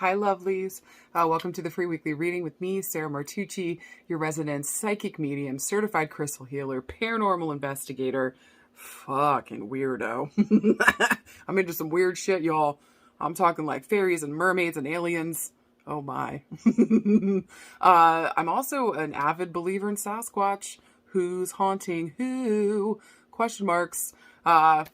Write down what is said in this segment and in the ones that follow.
Hi, lovelies. Welcome to the free weekly reading with me, Sarah Martucci, your resident psychic medium, certified crystal healer, paranormal investigator, fucking weirdo. I'm into some weird shit, y'all. I'm talking like fairies and mermaids and aliens. Oh my. I'm also an avid believer in Sasquatch. Who's haunting who? Question marks. I'm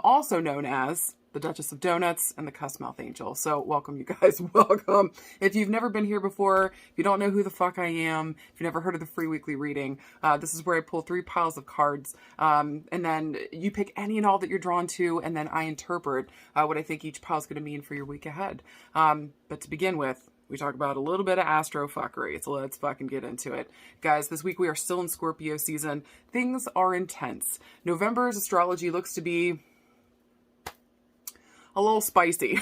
also known as the Duchess of Donuts and the Cussmouth Angel. So welcome, you guys. Welcome. If you've never been here before, if you don't know who the fuck I am, if you've never heard of the free weekly reading, this is where I pull 3 piles of cards, and then you pick any and all that you're drawn to, and then I interpret what I think each pile is going to mean for your week ahead. But to begin with, we talk about a little bit of astrofuckery, so let's fucking get into it. Guys, this week we are still in Scorpio season. Things are intense. November's astrology looks to be a little spicy.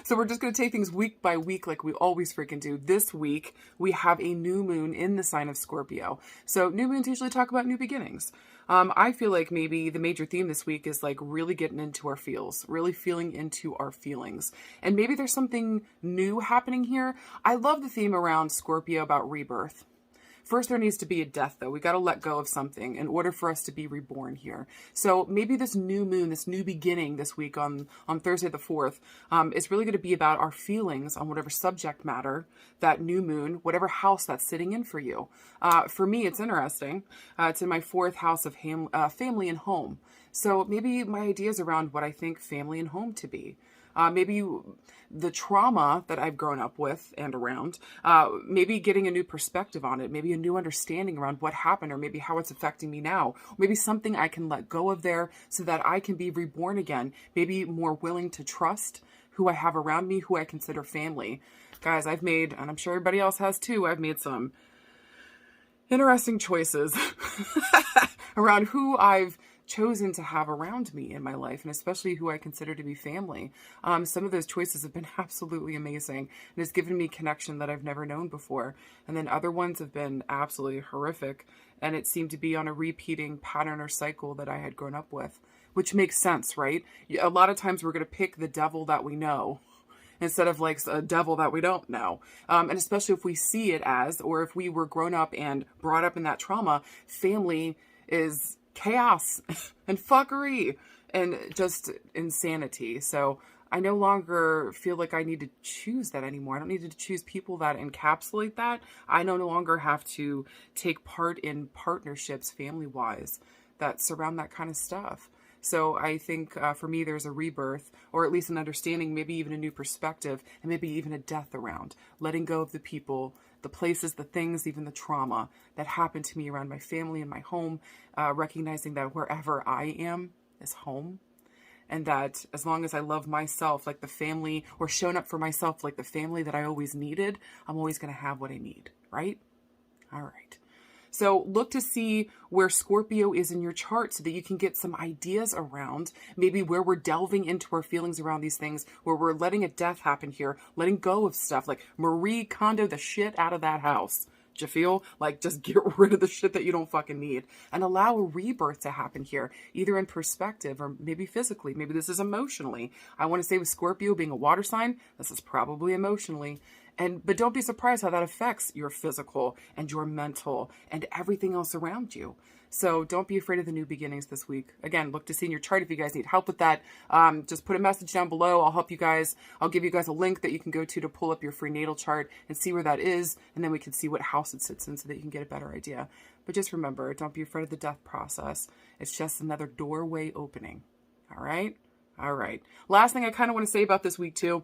So we're just going to take things week by week like we always freaking do. This week, we have a new moon in the sign of Scorpio. So new moons usually talk about new beginnings. I feel like maybe the major theme this week is like really getting into our feels, really feeling into our feelings. And maybe there's something new happening here. I love the theme around Scorpio about rebirth. First, there needs to be a death, though. We got to let go of something in order for us to be reborn here. So maybe this new moon, this new beginning this week on Thursday the 4th, is really going to be about our feelings on whatever subject matter, that new moon, whatever house that's sitting in for you. For me, it's interesting. It's in my 4th house of family and home. So maybe my ideas around what I think family and home to be. Maybe the trauma that I've grown up with and around, maybe getting a new perspective on it, maybe a new understanding around what happened, or maybe how it's affecting me now, or maybe something I can let go of there so that I can be reborn again, maybe more willing to trust who I have around me, who I consider family. Guys, I've made, and I'm sure everybody else has too, I've made some interesting choices around who I've chosen to have around me in my life, and especially who I consider to be family. Some of those choices have been absolutely amazing, and it's given me connection that I've never known before. And then other ones have been absolutely horrific, and it seemed to be on a repeating pattern or cycle that I had grown up with, which makes sense, right? A lot of times we're going to pick the devil that we know instead of like a devil that we don't know. And especially if we see it as, or if we were grown up and brought up in that trauma, family is chaos and fuckery and just insanity. So I no longer feel like I need to choose that anymore. I don't need to choose people that encapsulate that. I no longer have to take part in partnerships family-wise that surround that kind of stuff. So I think for me, there's a rebirth, or at least an understanding, maybe even a new perspective, and maybe even a death around letting go of the people, the places, the things, even the trauma that happened to me around my family and my home, recognizing that wherever I am is home. And that as long as I love myself like the family, or shown up for myself like the family that I always needed, I'm always going to have what I need, right? All right. So look to see where Scorpio is in your chart so that you can get some ideas around maybe where we're delving into our feelings around these things, where we're letting a death happen here, letting go of stuff, like Marie Kondo the shit out of that house. Do you feel? Like, just get rid of the shit that you don't fucking need and allow a rebirth to happen here, either in perspective or maybe physically. Maybe this is emotionally. I want to say with Scorpio being a water sign, this is probably emotionally. But don't be surprised how that affects your physical and your mental and everything else around you. So don't be afraid of the new beginnings this week. Again, look to see in your chart if you guys need help with that. Just put a message down below. I'll help you guys. I'll give you guys a link that you can go to pull up your free natal chart and see where that is. And then we can see what house it sits in so that you can get a better idea. But just remember, don't be afraid of the death process. It's just another doorway opening. All right? All right. Last thing I kind of want to say about this week too.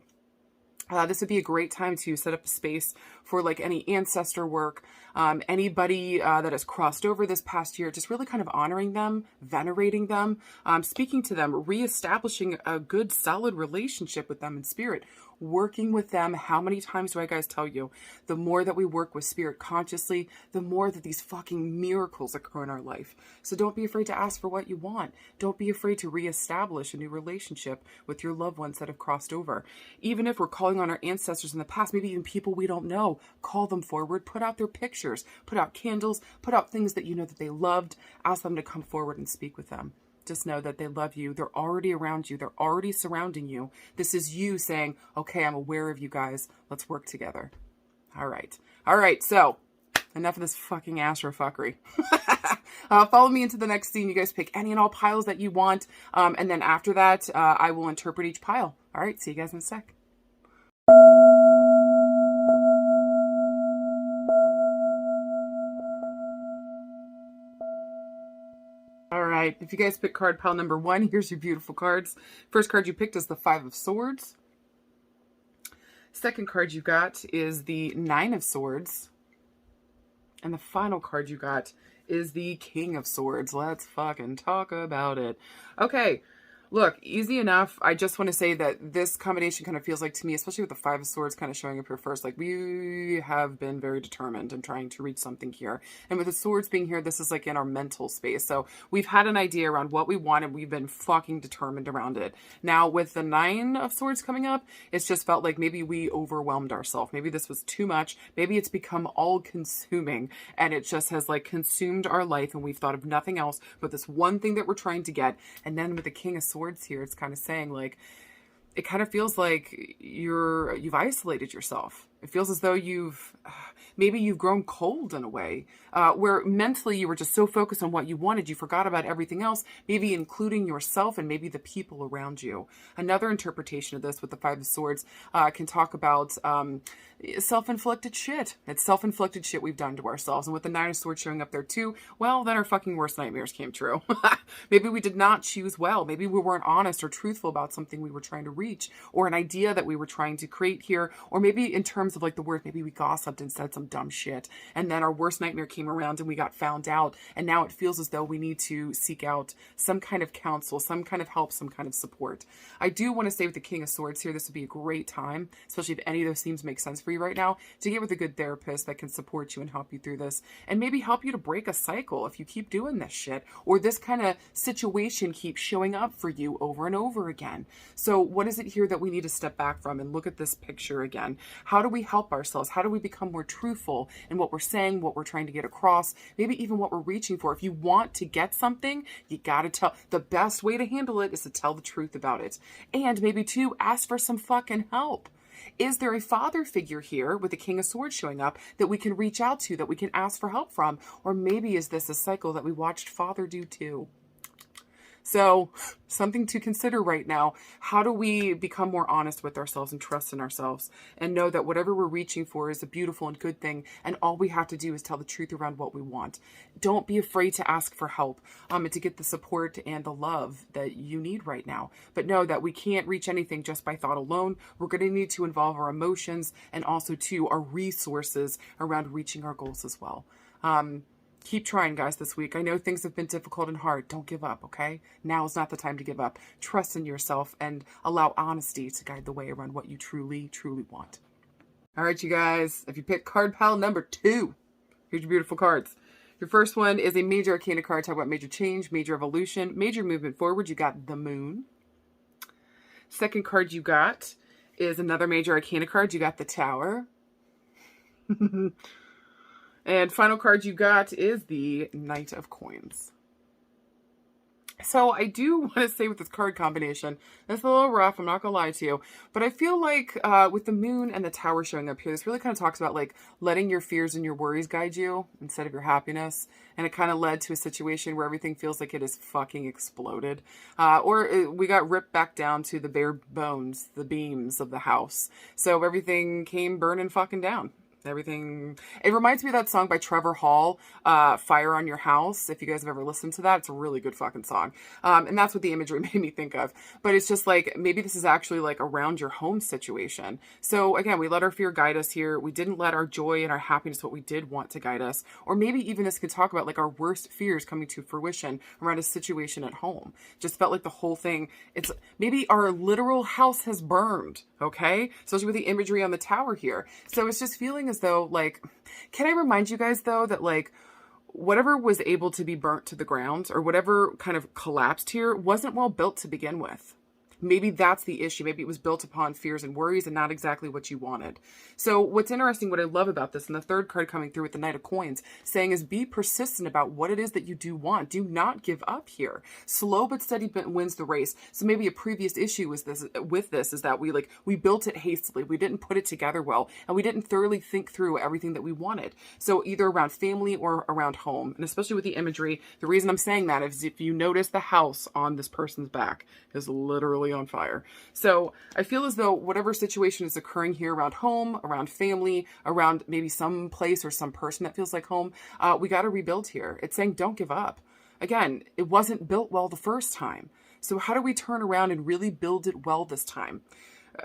This would be a great time to set up a space for like any ancestor work, anybody that has crossed over this past year, just really kind of honoring them, venerating them, speaking to them, reestablishing a good, solid relationship with them in spirit, working with them. How many times do I guys tell you, the more that we work with spirit consciously, the more that these fucking miracles occur in our life. So don't be afraid to ask for what you want. Don't be afraid to reestablish a new relationship with your loved ones that have crossed over. Even if we're calling on our ancestors in the past, maybe even people we don't know, call them forward, put out their pictures, put out candles, put out things that you know that they loved, ask them to come forward and speak with them. just know that they love you. They're already around you. They're already surrounding you. This is you saying, okay, I'm aware of you guys. Let's work together. All right. All right. So enough of this fucking astrofuckery. Follow me into the next scene. You guys pick any and all piles that you want. And then after that, I will interpret each pile. All right. See you guys in a sec. All right. If you guys pick card pile number 1, here's your beautiful cards. First card you picked is the 5 of Swords. Second card you got is the 9 of Swords. And the final card you got is the King of Swords. Let's fucking talk about it. Okay, look, easy enough. I just want to say that this combination kind of feels like to me, especially with the 5 of Swords kind of showing up here first, like we have been very determined in trying to reach something here. And with the Swords being here, this is like in our mental space. So we've had an idea around what we want and we've been fucking determined around it. Now with the 9 of Swords coming up, it's just felt like maybe we overwhelmed ourselves. Maybe this was too much. Maybe it's become all consuming and it just has like consumed our life and we've thought of nothing else but this one thing that we're trying to get. And then with the King of Swords here, it's kind of saying like, it kind of feels like you've isolated yourself. It feels as though maybe you've grown cold in a way, where mentally you were just so focused on what you wanted, you forgot about everything else, maybe including yourself and maybe the people around you. Another interpretation of this with the 5 of Swords can talk about self-inflicted shit. It's self-inflicted shit we've done to ourselves. And with the 9 of Swords showing up there too, well, then our fucking worst nightmares came true. Maybe we did not choose well. Maybe we weren't honest or truthful about something we were trying to reach or an idea that we were trying to create here. Or maybe in terms of like the word, maybe we gossiped and said some dumb shit. And then our worst nightmare came around and we got found out. And now it feels as though we need to seek out some kind of counsel, some kind of help, some kind of support. I do want to say with the King of Swords here, this would be a great time, especially if any of those themes make sense for you right now, to get with a good therapist that can support you and help you through this and maybe help you to break a cycle if you keep doing this shit or this kind of situation keeps showing up for you over and over again. So what is it here that we need to step back from and look at this picture again? How do we help ourselves? How do we become more truthful in what we're saying, what we're trying to get across, maybe even what we're reaching for? If you want to get something, you got to tell. The best way to handle it is to tell the truth about it. And maybe too, ask for some fucking help. Is there a father figure here with the King of Swords showing up that we can reach out to, that we can ask for help from? Or maybe is this a cycle that we watched father do too? So something to consider right now. How do we become more honest with ourselves and trust in ourselves and know that whatever we're reaching for is a beautiful and good thing. And all we have to do is tell the truth around what we want. Don't be afraid to ask for help and to get the support and the love that you need right now. But know that we can't reach anything just by thought alone. We're going to need to involve our emotions and also too our resources around reaching our goals as well. Keep trying, guys, this week. I know things have been difficult and hard. Don't give up, okay? Now is not the time to give up. Trust in yourself and allow honesty to guide the way around what you truly, truly want. All right, you guys. If you pick card pile number 2, here's your beautiful cards. Your first one is a major arcana card. Talk about major change, major evolution, major movement forward. You got the Moon. Second card you got is another major arcana card. You got the Tower. And final card you got is the Knight of Coins. So I do want to say with this card combination, it's a little rough, I'm not going to lie to you. But I feel like with the Moon and the Tower showing up here, this really kind of talks about like letting your fears and your worries guide you instead of your happiness. And it kind of led to a situation where everything feels like it is fucking exploded. We got ripped back down to the bare bones, the beams of the house. So everything came burning fucking down. Everything. It reminds me of that song by Trevor Hall, Fire on Your House. If you guys have ever listened to that, it's a really good fucking song. And that's what the imagery made me think of. But it's just like, maybe this is actually like around your home situation. So again, we let our fear guide us here. We didn't let our joy and our happiness, what we did want, to guide us. Or maybe even this could talk about like our worst fears coming to fruition around a situation at home. Just felt like the whole thing, it's maybe our literal house has burned, okay? Especially with the imagery on the tower here. So it's just feeling as though, like, can I remind you guys though that like whatever was able to be burnt to the ground or whatever kind of collapsed here wasn't well built to begin with. Maybe that's the issue. Maybe it was built upon fears and worries and not exactly what you wanted. So what's interesting, what I love about this, and the third card coming through with the Knight of Coins, saying is be persistent about what it is that you do want. Do not give up here. Slow but steady wins the race. So maybe a previous issue with this is that we built it hastily. We didn't put it together well, and we didn't thoroughly think through everything that we wanted. So either around family or around home, and especially with the imagery, the reason I'm saying that is if you notice the house on this person's back is literally on fire. So I feel as though whatever situation is occurring here around home, around family, around maybe some place or some person that feels like home, we got to rebuild here. It's saying don't give up. Again, it wasn't built well the first time. So how do we turn around and really build it well this time?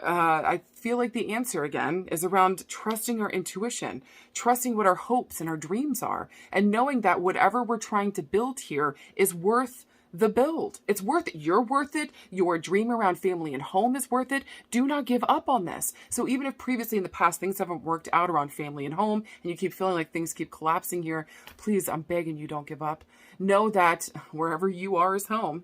I feel like the answer again is around trusting our intuition, trusting what our hopes and our dreams are, and knowing that whatever we're trying to build here is worth the build. It's worth it. You're worth it. Your dream around family and home is worth it. Do not give up on this. So even if previously in the past things haven't worked out around family and home and you keep feeling like things keep collapsing here, please, I'm begging you, don't give up. Know that wherever you are is home.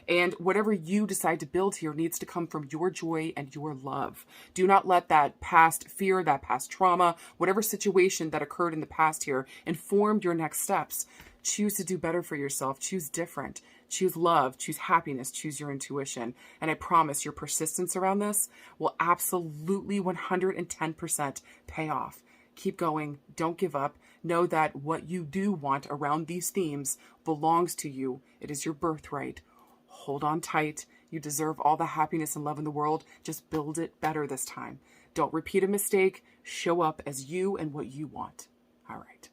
And whatever you decide to build here needs to come from your joy and your love. Do not let that past fear, that past trauma, whatever situation that occurred in the past here inform your next steps. Choose to do better for yourself. Choose different. Choose love. Choose happiness. Choose your intuition. And I promise your persistence around this will absolutely 110% pay off. Keep going. Don't give up. Know that what you do want around these themes belongs to you. It is your birthright. Hold on tight. You deserve all the happiness and love in the world. Just build it better this time. Don't repeat a mistake. Show up as you and what you want. All right.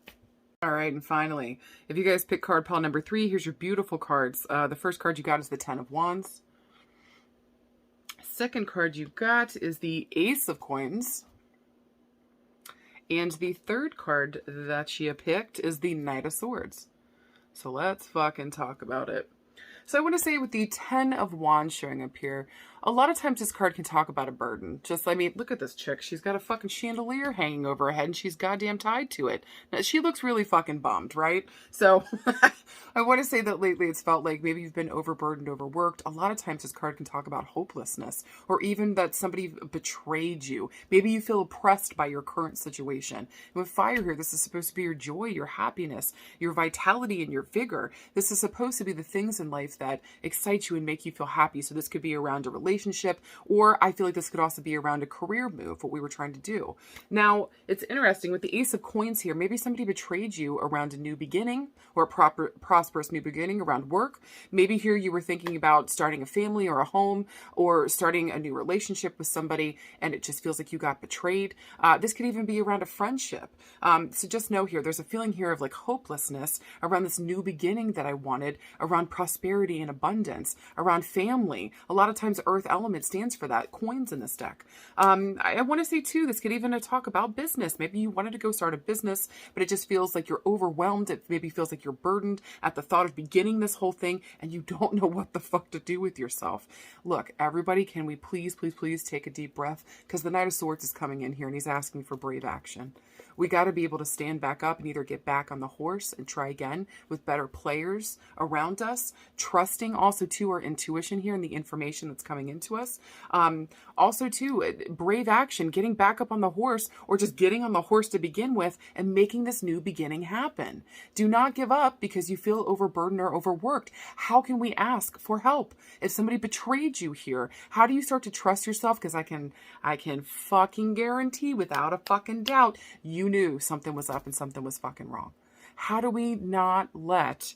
All right, and finally, if you guys pick card pile number 3, here's your beautiful cards. The first card you got is the Ten of Wands. Second card you got is the Ace of Coins. And the third card that you picked is the Knight of Swords. So let's fucking talk about it. So I want to say with the Ten of Wands showing up here, a lot of times this card can talk about a burden. Look at this chick. She's got a fucking chandelier hanging over her head and she's goddamn tied to it. Now, she looks really fucking bummed, right? So I want to say that lately it's felt like maybe you've been overburdened, overworked. A lot of times this card can talk about hopelessness or even that somebody betrayed you. Maybe you feel oppressed by your current situation. And with fire here, this is supposed to be your joy, your happiness, your vitality, and your vigor. This is supposed to be the things in life that excite you and make you feel happy. So this could be around a relationship, or I feel like this could also be around a career move, what we were trying to do. Now, it's interesting with the Ace of Coins here, maybe somebody betrayed you around a new beginning or a prosperous new beginning around work. Maybe here you were thinking about starting a family or a home or starting a new relationship with somebody and it just feels like you got betrayed. This could even be around a friendship. So just know here, there's a feeling here of like hopelessness around this new beginning that I wanted, around prosperity and abundance, around family. A lot of times Earth element stands for that, coins in this deck. I want to say too, this could even talk about business. Maybe you wanted to go start a business, but it just feels like you're overwhelmed. It maybe feels like you're burdened at the thought of beginning this whole thing and you don't know what the fuck to do with yourself. Look, everybody, can we please take a deep breath? Because the Knight of Swords is coming in here and he's asking for brave action. We got to be able to stand back up and either get back on the horse and try again with better players around us, trusting also to our intuition here and the information that's coming into us. Also too, brave action, getting back up on the horse or just getting on the horse to begin with and making this new beginning happen. Do not give up because you feel overburdened or overworked. How can we ask for help? If somebody betrayed you here, how do you start to trust yourself? Because I can fucking guarantee without a fucking doubt, you knew something was up and something was fucking wrong. How do we not let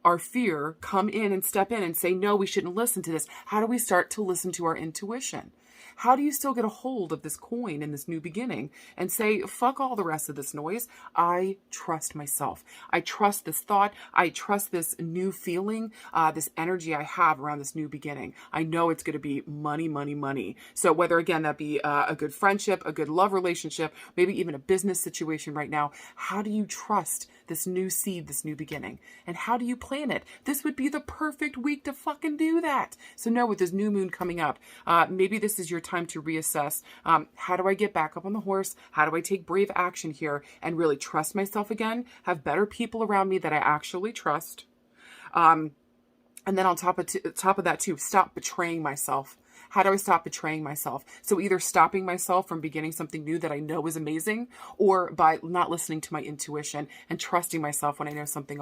our fear come in and step in and say, no, we shouldn't listen to this? How do we start to listen to our intuition? How do you still get a hold of this coin in this new beginning and say, fuck all the rest of this noise? I trust myself. I trust this thought. I trust this new feeling, this energy I have around this new beginning. I know it's going to be money, money, money. So whether, again, that be a good friendship, a good love relationship, maybe even a business situation right now, how do you trust this new seed, this new beginning? And how do you plan it? This would be the perfect week to fucking do that. So no, with this new moon coming up, maybe this is your time to reassess. How do I get back up on the horse? How do I take brave action here and really trust myself again? Have better people around me that I actually trust. And then on top of that too, stop betraying myself. How do I stop betraying myself? So either stopping myself from beginning something new that I know is amazing, or by not listening to my intuition and trusting myself when I know something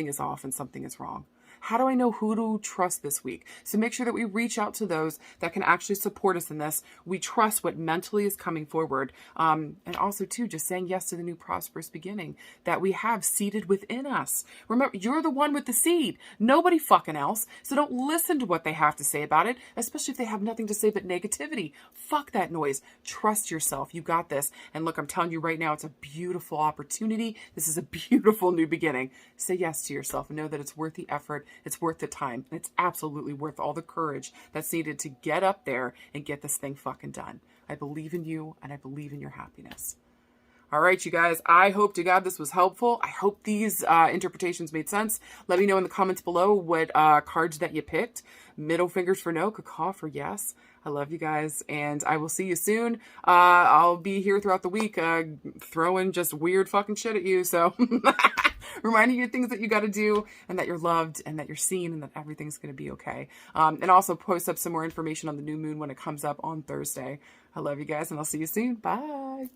is off and something is wrong. How do I know who to trust this week? So make sure that we reach out to those that can actually support us in this. We trust what mentally is coming forward. And also too, just saying yes to the new prosperous beginning that we have seeded within us. Remember, you're the one with the seed, nobody fucking else. So don't listen to what they have to say about it, especially if they have nothing to say but negativity. Fuck that noise. Trust yourself. You got this. And look, I'm telling you right now, it's a beautiful opportunity. This is a beautiful new beginning. Say yes to yourself and know that it's worth the effort. It's worth the time, and it's absolutely worth all the courage that's needed to get up there and get this thing fucking done. I believe in you, and I believe in your happiness. All right, you guys, I hope to God this was helpful. I hope these interpretations made sense. Let me know in the comments below what cards that you picked. Middle fingers for no, caw for yes. I love you guys, and I will see you soon. I'll be here throughout the week throwing just weird fucking shit at you, so... reminding you things that you got to do, and that you're loved, and that you're seen, and that everything's going to be okay. And also post up some more information on the new moon when it comes up on Thursday. I love you guys, and I'll see you soon. Bye.